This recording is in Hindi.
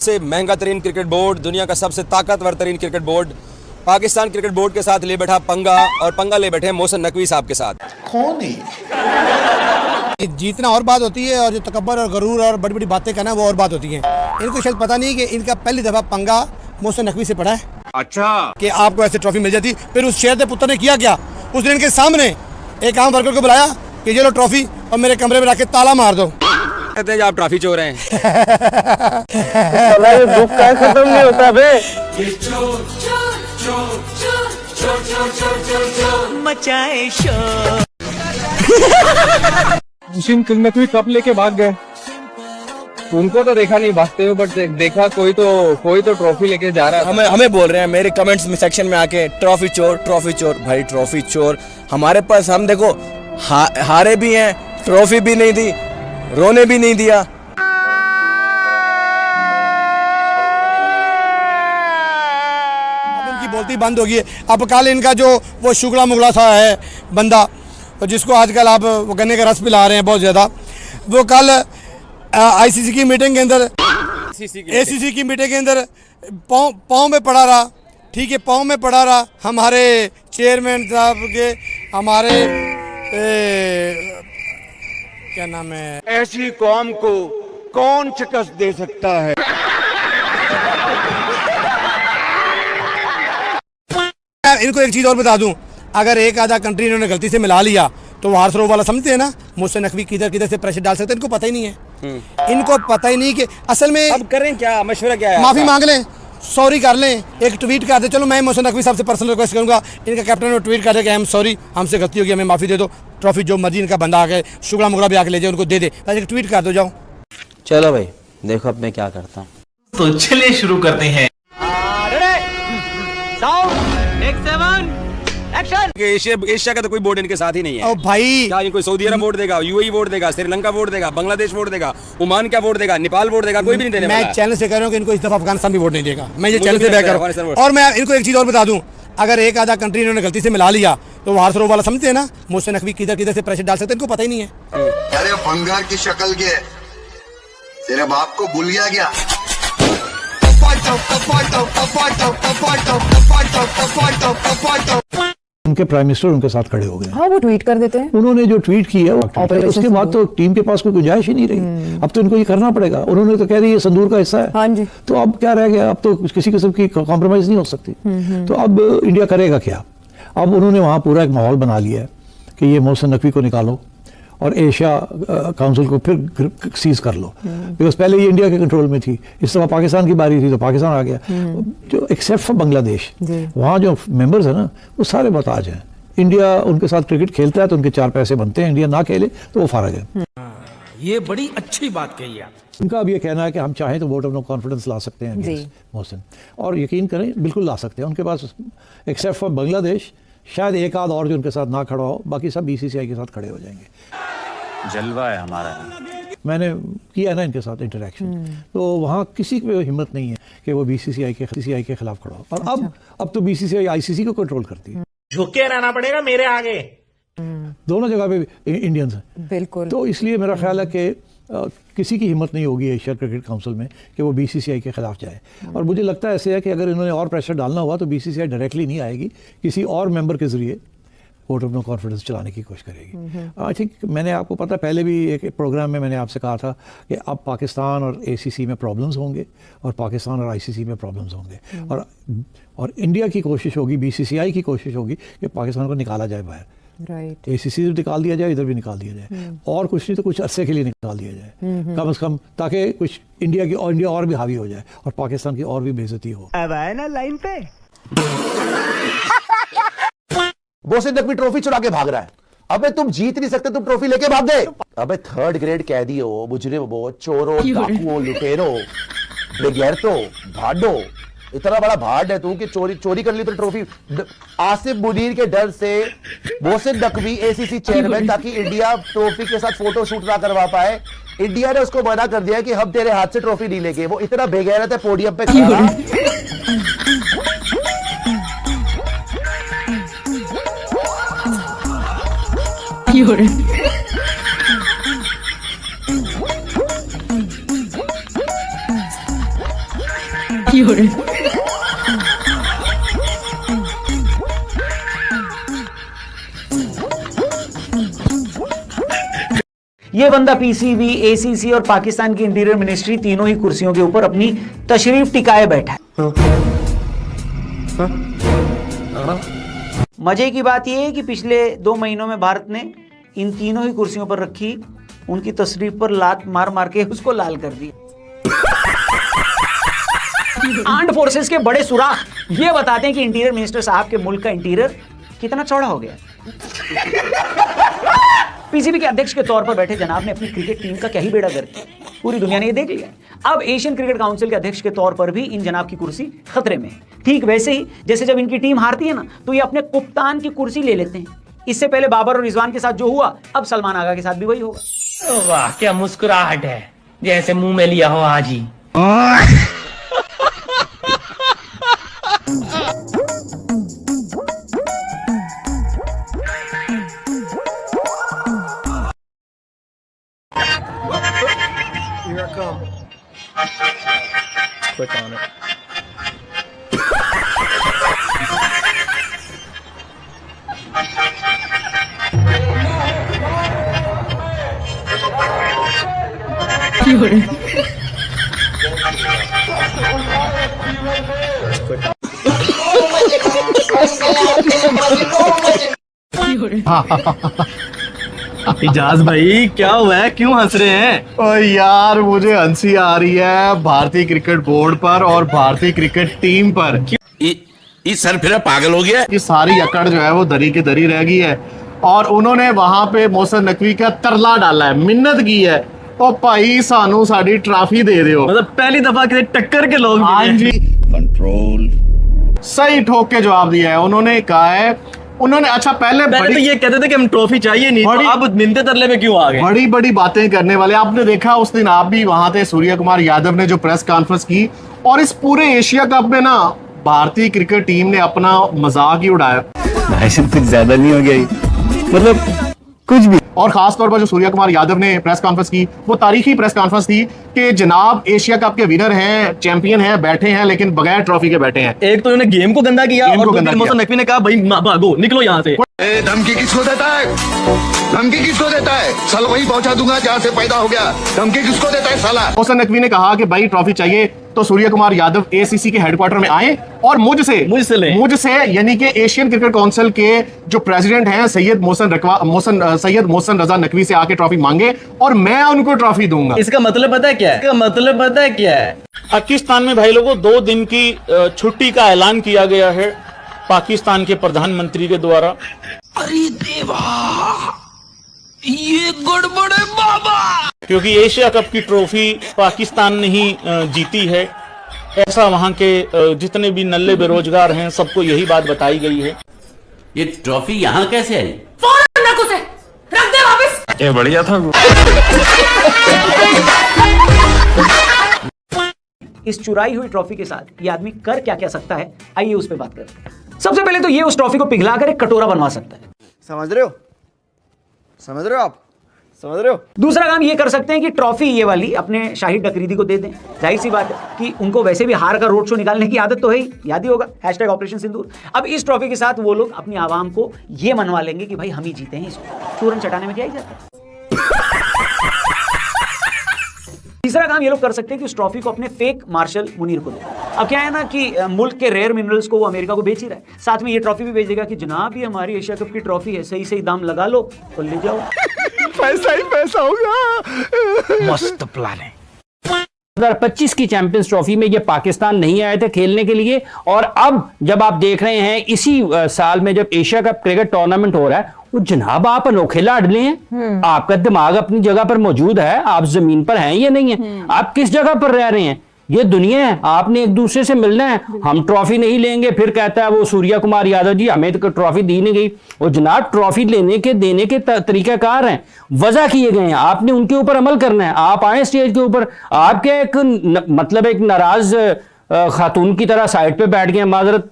से महंगा तरीन क्रिकेट बोर्ड, दुनिया का सबसे ताकतवर तरीन cricket board, Pakistan cricket board के साथ ले बैठा पंगा, और पंगा ले बैठे मोहसिन नकवी साहब के साथ। कौन है? जीतना और बात होती है और जो तकब्बर और गरूर और बड़ी बड़ी बातें करना वो और बात होती है। इनको शायद पता नहीं कि इनका पहली दफ़ा पंगा मोहसिन नकवी से पड़ा है। अच्छा कि आपको ऐसे ट्रॉफी मिल जाती। फिर उस शेर के पुत्र ने किया क्या, उस दिन इनके सामने एक आम वर्कर को बुलाया कि ये लो ट्रॉफी और मेरे कमरे में रख के ताला मार दो। कहते हैं आप ट्रॉफी चोर हैं। दुख का खत्म नहीं होता बे। मचाए शोर। नकवी कप लेके भाग गए, उनको तो देखा नहीं भागते हुए, बट देखा कोई तो ट्रॉफी लेके जा रहा है। हमें बोल रहे हैं मेरे कमेंट्स में सेक्शन में आके ट्रॉफी चोर। भाई ट्रॉफी चोर हमारे पास, हम देखो हारे भी हैं, ट्रॉफी भी नहीं दी, रोने भी नहीं दिया। इनकी बोलती बंद होगी। अब कल इनका जो वो शुगला मुगला सा है बंदा, जिसको आजकल आप वो गन्ने का रस पिला रहे हैं बहुत ज़्यादा, वो कल आईसीसी की मीटिंग के अंदर, एसीसी की मीटिंग के अंदर पाँव में पड़ा रहा। ठीक है, पाँव में पड़ा रहा हमारे चेयरमैन साहब के, हमारे क्या नाम है, ऐसी कौम को कौन शिकस्त दे सकता है? इनको एक चीज़ और बता दूं, अगर एक आधा कंट्री इन्होंने गलती से मिला लिया तो वार थ्रो वाला समझते हैं ना, मोहसिन नकवी किधर से प्रेशर डाल सकते हैं। इनको पता ही नहीं है। इनको पता ही नहीं कि असल में अब करें क्या, मशवरा क्या है? माफ़ी मांग लें, सॉरी कर लें, एक ट्वीट कर दे। चलो मैं मोहसिन नकवी साहब से पर्सनल रिक्वेस्ट करूंगा, इनका कैप्टन को ट्वीट कर दे कि आई एम सॉरी, हमसे गलती होगी, हमें माफ़ी दे दो, ट्रॉफी जो मर्जी इनका बंदा आ गए शुगला मुगला भी आके ले जाए, उनको दे दे, एक ट्वीट कर दो, जाओ। चलो भाई देखो अब मैं क्या करता हूँ। तो चलिए शुरू करते हैं। एशिया का तो कोई बोर्ड इनके साथ ही नहीं है। ओ भाई, क्या ये कोई सऊदी अरब वोट देगा, यूएई वोट देगा, श्रीलंका वोट देगा, बांग्लादेश वोट देगा, ओमान क्या वोट देगा, नेपाल वोट देगा, कोई भी नहीं देने वाला। मैं चैनल से कह रहा हूँ कि इनको इस दफा अफगानिस्तान भी वोट नहीं देगा। मैं ये चैनल से बैक कर रहा हूँ। और मैं इनको एक चीज़ और बता दूं, अगर एक आधा कंट्री इन्होंने गलती से मिला लिया तो वार थ्रो वाला समझते हैं ना, मोहसिन नकवी किधर से प्रेशर डाल सकते हैं, इनको पता ही नहीं है। अरे बंगार की शक्ल के तेरे बाप को भूल गया क्या? उनके प्राइम मिनिस्टर उनके साथ खड़े हो गए। हाँ, वो ट्वीट कर देते हैं। उन्होंने जो ट्वीट किया उसके बाद तो टीम के पास कोई गुंजाइश ही नहीं रही। अब तो इनको ये करना पड़ेगा। उन्होंने तो कह दी ये संदूर का हिस्सा है। हाँ जी। तो अब क्या रह गया? अब तो किसी किस्म की कॉम्प्रोमाइज नहीं हो सकती। तो अब इंडिया करेगा क्या? अब उन्होंने वहाँ पूरा एक माहौल बना लिया है कि ये मोहसिन नकवी को निकालो और एशिया काउंसिल को फिर सीज कर लो, बिकॉज पहले ये इंडिया के कंट्रोल में थी। इस दफा पाकिस्तान की बारी थी तो पाकिस्तान आ गया। जो एक्सेप्ट फॉर बांग्लादेश, वहाँ जो मेंबर्स है ना वो सारे मोहताज हैं। इंडिया उनके साथ क्रिकेट खेलता है तो उनके 4 पैसे बनते हैं, इंडिया ना खेले तो वो फारग है। ये बड़ी अच्छी बात कही आप। उनका अब ये कहना है कि हम चाहें तो वोट ऑफ नो कॉन्फिडेंस ला सकते हैं मोहसिन, और यकीन करें बिल्कुल ला सकते हैं। उनके पास एक्सेप्ट फॉर बांग्लादेश शायद एक आध और जो उनके साथ ना खड़ा हो, बाकी सब बीसीसीआई के साथ खड़े हो जाएंगे। जलवा है हमारा। मैंने किया ना इनके साथ इंटरेक्शन, तो वहाँ किसी की हिम्मत नहीं है कि वो बीसीसीआई के खिलाफ खड़ा हो। और अब तो बीसीसीआई आईसीसी को कंट्रोल करती है। झुके रहना पड़ेगा मेरे आगे। दोनों जगह पे इंडियंस हैं बिल्कुल। तो इसलिए मेरा ख्याल है कि किसी की हिम्मत नहीं होगी एशिया क्रिकेट काउंसिल में कि वो बीसीसीआई के खिलाफ जाए। और मुझे लगता है ऐसे है कि अगर इन्होंने और प्रेशर डालना हुआ तो बीसीसीआई डायरेक्टली नहीं आएगी, किसी और मेंबर के जरिए वोट ऑफ नो कॉन्फिडेंस चलाने की कोशिश करेगी। आई थिंक मैंने आपको पता पहले भी एक प्रोग्राम में मैंने आपसे कहा था कि अब पाकिस्तान और एसीसी में प्रॉब्लम्स होंगे और पाकिस्तान और आईसीसी में प्रॉब्लम्स होंगे, और इंडिया की कोशिश होगी, बीसीसीआई की कोशिश होगी कि पाकिस्तान को निकाला जाए बाहर। राइट। एसीसी से निकाल दिया जाए, इधर भी निकाल दिया जाए, और कुछ नहीं तो कुछ अरसे के लिए निकाल दिया जाए कम से कम, ताकि कुछ इंडिया और भी हावी हो जाए और पाकिस्तान की और भी बेइज्जती हो। अब आए ना लाइन पे। मोहसिन नकवी ट्रॉफी चुरा के भाग रहा है। अबे तुम जीत नहीं सकते, तुम ट्रॉफी लेके भाग गए। अबे 3rd ग्रेड कैदी हो, मुजरिम हो, चोरो, डाकुओ, लुटेरो, बेगैरतो, भाडो, इतना बड़ा भाड़ है तू कि चोरी कर ली तो ट्रॉफी। आसिफ मुनीर के डर से मोहसिन नकवी एसीसी चेयरमैन, ताकि इंडिया ट्रॉफी के साथ फोटो शूट ना करवा पाए, इंडिया ने उसको मना कर दिया कि हम तेरे हाथ से ट्रॉफी नहीं लेंगे। वो इतना बेगैरत है, पोडियम पे खड़ा। ये बंदा पीसीबी, एसीसी और पाकिस्तान की इंटीरियर मिनिस्ट्री तीनों ही कुर्सियों के ऊपर अपनी तशरीफ टिकाए बैठा है। मजे की बात यह है कि पिछले 2 महीनों में भारत ने इन तीनों ही कुर्सियों पर रखी उनकी तशरीफ पर लात मार मार के उसको लाल कर दिया। आर्म्ड फोर्सेस के बड़े सुराख ये बताते हैं कि इंटीरियर मिनिस्टर साहब के मुल्क का इंटीरियर कितना चौड़ा हो गया। पीसीबी के अध्यक्ष के तौर पर बैठे जनाब ने अपनी क्रिकेट टीम का क्या ही बेड़ा गर्क किया, पूरी दुनिया ने ये देख लिया। अब एशियन क्रिकेट काउंसिल के अध्यक्ष के तौर पर भी इन जनाब की कुर्सी खतरे में है। ठीक वैसे ही जैसे जब इनकी टीम हारती है ना तो ये अपने कप्तान की कुर्सी ले लेते हैं। इससे पहले बाबर और रिजवान के साथ जो हुआ अब सलमान आगा के साथ भी वही होगा। वाह क्या मुस्कुराहट है, जैसे मुंह में लिया हो आज ही। इजाज भाई क्या हुआ है, क्यों हंस रहे हैं? ओ यार मुझे हंसी आ रही है भारतीय क्रिकेट बोर्ड पर और भारतीय क्रिकेट टीम पर। इस सर फिर पागल हो गया। ये सारी अकड़ जो है वो दरी की दरी रह गई है और उन्होंने वहां पे मोहसिन नकवी का तरला डाला है, मिन्नत की है तो भाई सानू साड़ी ट्रॉफी दे दो। मतलब पहली दफा किसी टक्कर के लोग हाँ जी, कंट्रोल सही ठोक के जवाब दिया है। उन्होंने कहा है उन्होंने अच्छा पहले तो ये कहते थे कि हम ट्रॉफी चाहिए नहीं, तो अब मिलते तरले में क्यों आ गए? बड़ी बड़ी बातें करने वाले। आपने देखा उस दिन आप भी वहां थे, सूर्य कुमार यादव ने जो प्रेस कॉन्फ्रेंस की और इस पूरे एशिया कप में ना भारतीय क्रिकेट टीम ने अपना मजाक ही उड़ाया। कुछ ज्यादा नहीं हो गया, मतलब कुछ भी। और खास तौर पर जो सूर्य कुमार यादव ने प्रेस कॉन्फ्रेंस की वो तारीखी प्रेस कॉन्फ्रेंस थी कि जनाब एशिया कप के विनर हैं, चैंपियन हैं, बैठे हैं लेकिन बगैर ट्रॉफी के बैठे हैं। एक तो इन्होंने गेम को गंदा किया और मोहसिन नकवी ने कहा भाई भागो निकलो यहाँ से। धमकी किसको देता है? धमकी किसको देता है? साला वही पहुंचा दूंगा जहां से पैदा हो गया। धमकी किसको देता है साला? मोहसिन नकवी ने कहा कि भाई ट्रॉफी चाहिए तो सूर्य कुमार यादव एसीसी के हेडक्वार्टर में आए और मुझसे यानी कि एशियन क्रिकेट काउंसिल के जो प्रेसिडेंट हैं सैयद मोहसिन रजा नकवी से आके ट्रॉफी मांगे और मैं उनको ट्रॉफी दूंगा। इसका मतलब पता है क्या है? इसका मतलब पता है क्या है? पाकिस्तान में भाई लोगों 2 दिन की छुट्टी का ऐलान किया गया है पाकिस्तान के प्रधानमंत्री के द्वारा। अरे देवा, ये गड़बड़ है बाबा। क्योंकि एशिया कप की ट्रॉफी पाकिस्तान ने ही जीती है, ऐसा वहां के जितने भी नल्ले बेरोजगार हैं सबको यही बात बताई गई है। ये ट्रॉफी यहाँ कैसे आई? रख दे वापस। ये बढ़िया था। इस चुराई हुई ट्रॉफी के साथ ये आदमी कर क्या क्या सकता है, आइए उस पर बात करते हैं। सबसे पहले तो ये उस ट्रॉफी को पिघलाकर एक कटोरा बनवा सकता है। समझ रहे हो आप? समझ रहे हो? दूसरा काम ये कर सकते हैं कि ट्रॉफी ये वाली अपने शाहिद डकरीदी को दे दें। जाहिर सी बात है कि उनको वैसे भी हार का रोड शो निकालने की आदत तो है ही, याद ही होगा #ऑपरेशन सिंदूर। अब इस ट्रॉफी के साथ वो लोग अपनी आवाम को ये मनवा लेंगे कि भाई हम ही जीते हैं, इसको चूरन चटाने में क्या ही जाता है। तीसरा काम ये लोग कर सकते हैं कि उस ट्रॉफी को अपने फेक मार्शल मुनीर को दे। अब क्या है ना कि मुल्क के रेयर मिनरल्स को वो अमेरिका को बेच ही रहा है, साथ में ये ट्रॉफी भी बेच देगा कि जनाब ये हमारी एशिया कप की ट्रॉफी है, सही सही दाम लगा लो और ले जाओ। पैसा ही पैसा होगा। मस्त प्लान है। 2025 की चैंपियंस ट्रॉफी में ये पाकिस्तान नहीं आए थे खेलने के लिए, और अब जब आप देख रहे हैं इसी साल में जब एशिया कप क्रिकेट टूर्नामेंट हो रहा है, वो जनाब आप अनोखे लाडले हैं। आपका दिमाग अपनी जगह पर मौजूद है, आप जमीन पर हैं या नहीं है? आप किस जगह पर रह रहे हैं? ये दुनिया है, आपने एक दूसरे से मिलना है। हम ट्रॉफी नहीं लेंगे, फिर कहता है वो सूर्य कुमार यादव जी हमें तो ट्रॉफी दी नहीं गई। वो जनाब ट्रॉफी देने के तरीकाकार हैं, वजह किए गए हैं, आपने उनके ऊपर अमल करना है। आप आए स्टेज के ऊपर, आपके एक नाराज खातून की तरह साइड पे बैठ गए, माजरत